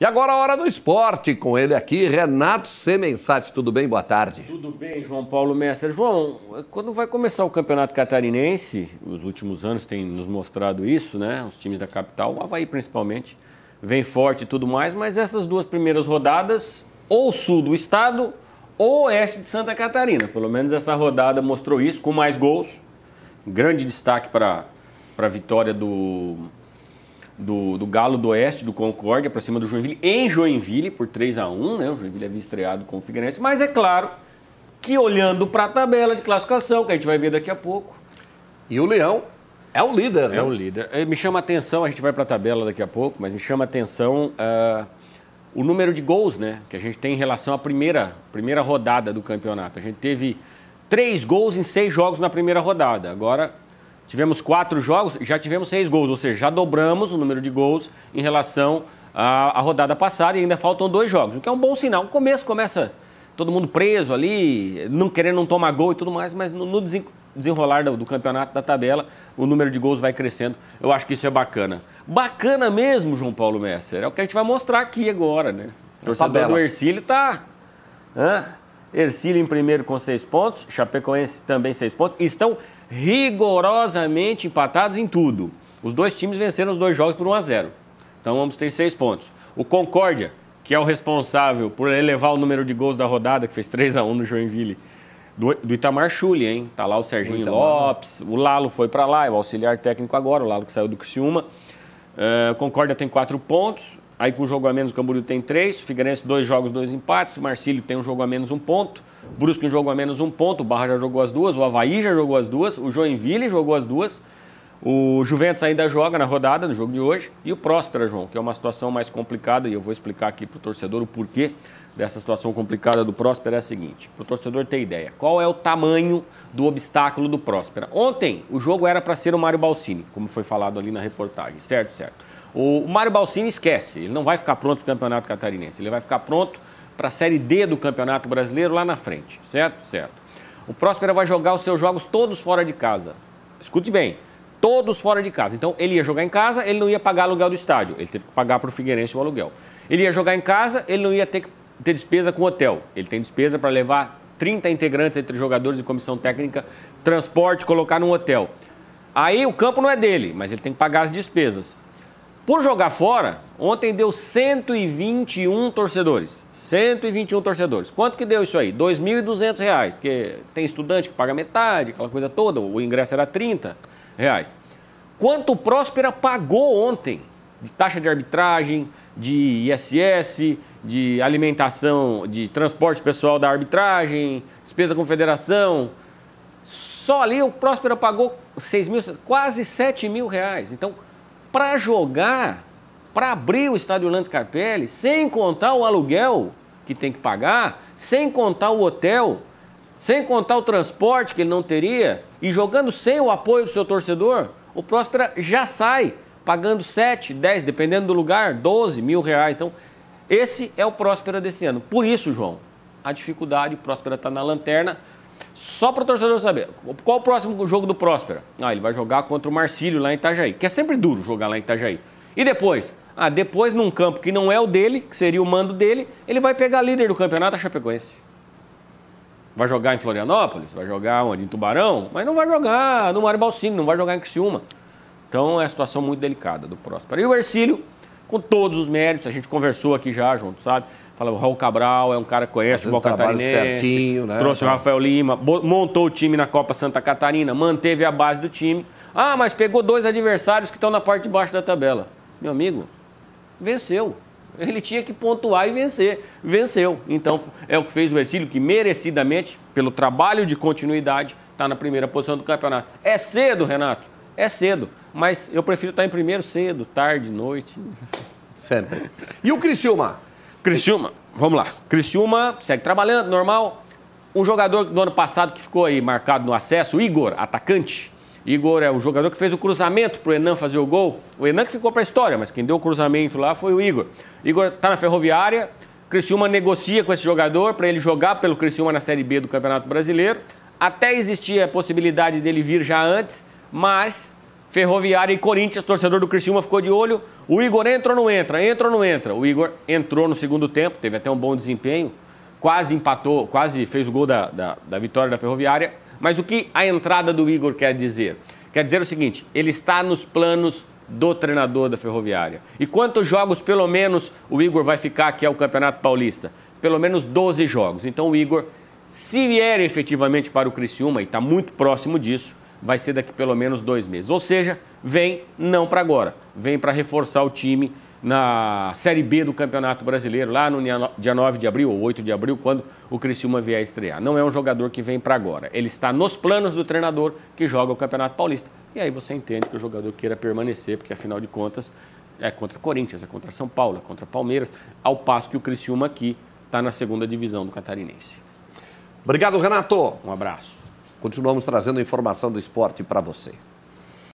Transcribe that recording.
E agora a hora do esporte, com ele aqui, Renato Semensati. Tudo bem? Boa tarde. Tudo bem, João Paulo Mestre. João, quando vai começar o Campeonato Catarinense, os últimos anos têm nos mostrado isso, né? Os times da capital, o Avaí principalmente, vem forte e tudo mais, mas essas duas primeiras rodadas, ou sul do estado, ou oeste de Santa Catarina. Pelo menos essa rodada mostrou isso, com mais gols. Grande destaque para a vitória do Galo do Oeste, do Concórdia, para cima do Joinville, em Joinville, por 3-1, né? O Joinville havia estreado com o Figueirense, mas é claro que olhando para a tabela de classificação, que a gente vai ver daqui a pouco. E o Leão é o líder, né? É o líder. Me chama a atenção, a gente vai para a tabela daqui a pouco, mas me chama a atenção o número de gols, né? Que a gente tem em relação à primeira rodada do campeonato. A gente teve 3 gols em 6 jogos na primeira rodada. Agora tivemos 4 jogos, já tivemos 6 gols, ou seja, já dobramos o número de gols em relação à rodada passada e ainda faltam 2 jogos, o que é um bom sinal. No começo começa todo mundo preso ali, não querendo não tomar gol e tudo mais, mas no desenrolar do campeonato, da tabela, o número de gols vai crescendo. Eu acho que isso é bacana. Bacana mesmo, João Paulo Messer, é o que a gente vai mostrar aqui agora, né? O torcedor do Hercílio tá... Hercílio em primeiro com 6 pontos, Chapecoense também 6 pontos, e estão rigorosamente empatados em tudo. Os dois times venceram os 2 jogos por 1-0. Então ambos têm 6 pontos. O Concórdia, que é o responsável por elevar o número de gols da rodada, que fez 3-1 no Joinville, do Itamar Schulli, hein? Tá lá o Serginho Lopes, o Lalo foi para lá, é o auxiliar técnico agora, o Lalo que saiu do Criciúma. O Concórdia tem 4 pontos, aí com um jogo a menos o Camboriú tem 3, o Figueirense 2 jogos, 2 empates, o Marcílio tem um jogo a menos 1 ponto, o Brusque um jogo a menos 1 ponto, o Barra já jogou as 2, o Avaí já jogou as 2, o Joinville jogou as 2, o Juventus ainda joga na rodada, no jogo de hoje, e o Próspera, João, que é uma situação mais complicada, e eu vou explicar aqui para o torcedor o porquê dessa situação complicada do Próspera. É a seguinte, para o torcedor ter ideia, qual é o tamanho do obstáculo do Próspera? Ontem o jogo era para ser o Mário Balsini, como foi falado ali na reportagem, certo? O Mário Balsini esquece, ele não vai ficar pronto para o Campeonato Catarinense, ele vai ficar pronto para a Série D do Campeonato Brasileiro lá na frente, certo? O Próspera vai jogar os seus jogos todos fora de casa, escute bem, todos fora de casa. Então ele ia jogar em casa, ele não ia pagar aluguel do estádio, ele teve que pagar para o Figueirense o aluguel. Ele ia jogar em casa, ele não ia ter despesa com hotel, ele tem despesa para levar 30 integrantes entre jogadores e comissão técnica, transporte, colocar num hotel. Aí o campo não é dele, mas ele tem que pagar as despesas. Por jogar fora, ontem deu 121 torcedores. 121 torcedores. Quanto que deu isso aí? R$ 2.200, porque tem estudante que paga metade, aquela coisa toda, o ingresso era R$ 30. Quanto o Próspera pagou ontem de taxa de arbitragem, de ISS, de alimentação, de transporte pessoal da arbitragem, despesa com federação? Só ali o Próspera pagou quase R$ 7.000. Então, para jogar, para abrir o estádio Orlando Scarpelli, sem contar o aluguel que tem que pagar, sem contar o hotel, sem contar o transporte que ele não teria, e jogando sem o apoio do seu torcedor, o Próspera já sai pagando 7, 10, dependendo do lugar, R$ 12.000. Então, esse é o Próspera desse ano. Por isso, João, a dificuldade, o Próspera está na lanterna. Só para o torcedor saber, qual o próximo jogo do Próspera? Ele vai jogar contra o Marcílio lá em Itajaí, que é sempre duro jogar lá em Itajaí. E depois? Depois num campo que não é o dele, que seria o mando dele, ele vai pegar líder do campeonato, a Chapecoense. Vai jogar em Florianópolis? Vai jogar onde? Em Tubarão? Mas não vai jogar no Mário Balsini, não vai jogar em Criciúma. Então é uma situação muito delicada do Próspera. E o Hercílio, com todos os méritos, a gente conversou aqui já junto, sabe? Fala, o Raul Cabral é um cara que conhece o futebol catarinense, certinho, né? Trouxe o Rafael Lima, montou o time na Copa Santa Catarina, manteve a base do time. Mas pegou 2 adversários que estão na parte de baixo da tabela. Meu amigo, venceu. Ele tinha que pontuar e vencer. Venceu. Então é o que fez o Hercílio, que merecidamente, pelo trabalho de continuidade, está na primeira posição do campeonato. É cedo, Renato? É cedo. Mas eu prefiro estar em primeiro cedo, tarde, noite. Sempre. E o Criciúma? Criciúma, vamos lá. Criciúma segue trabalhando, normal. Um jogador do ano passado que ficou aí marcado no acesso, o Igor, atacante. Igor é o jogador que fez o cruzamento para o Enan fazer o gol. O Enan que ficou para a história, mas quem deu o cruzamento lá foi o Igor. Igor está na Ferroviária. Criciúma negocia com esse jogador para ele jogar pelo Criciúma na Série B do Campeonato Brasileiro. Até existia a possibilidade dele vir já antes, mas Ferroviária e Corinthians, torcedor do Criciúma ficou de olho. O Igor entra ou não entra? Entra ou não entra? O Igor entrou no segundo tempo, teve até um bom desempenho, quase empatou, quase fez o gol da vitória da Ferroviária. Mas o que a entrada do Igor quer dizer? Quer dizer o seguinte, ele está nos planos do treinador da Ferroviária. E quantos jogos, pelo menos, o Igor vai ficar, que é o Campeonato Paulista? Pelo menos 12 jogos. Então o Igor, se vier efetivamente para o Criciúma, e está muito próximo disso, vai ser daqui pelo menos 2 meses. Ou seja, vem não para agora, vem para reforçar o time na Série B do Campeonato Brasileiro, lá no dia 9 de abril ou 8 de abril, quando o Criciúma vier a estrear. Não é um jogador que vem para agora, ele está nos planos do treinador que joga o Campeonato Paulista. E aí você entende que o jogador queira permanecer, porque afinal de contas é contra Corinthians, é contra São Paulo, é contra Palmeiras, ao passo que o Criciúma aqui está na segunda divisão do Catarinense. Obrigado, Renato. Um abraço. Continuamos trazendo informação do esporte para você.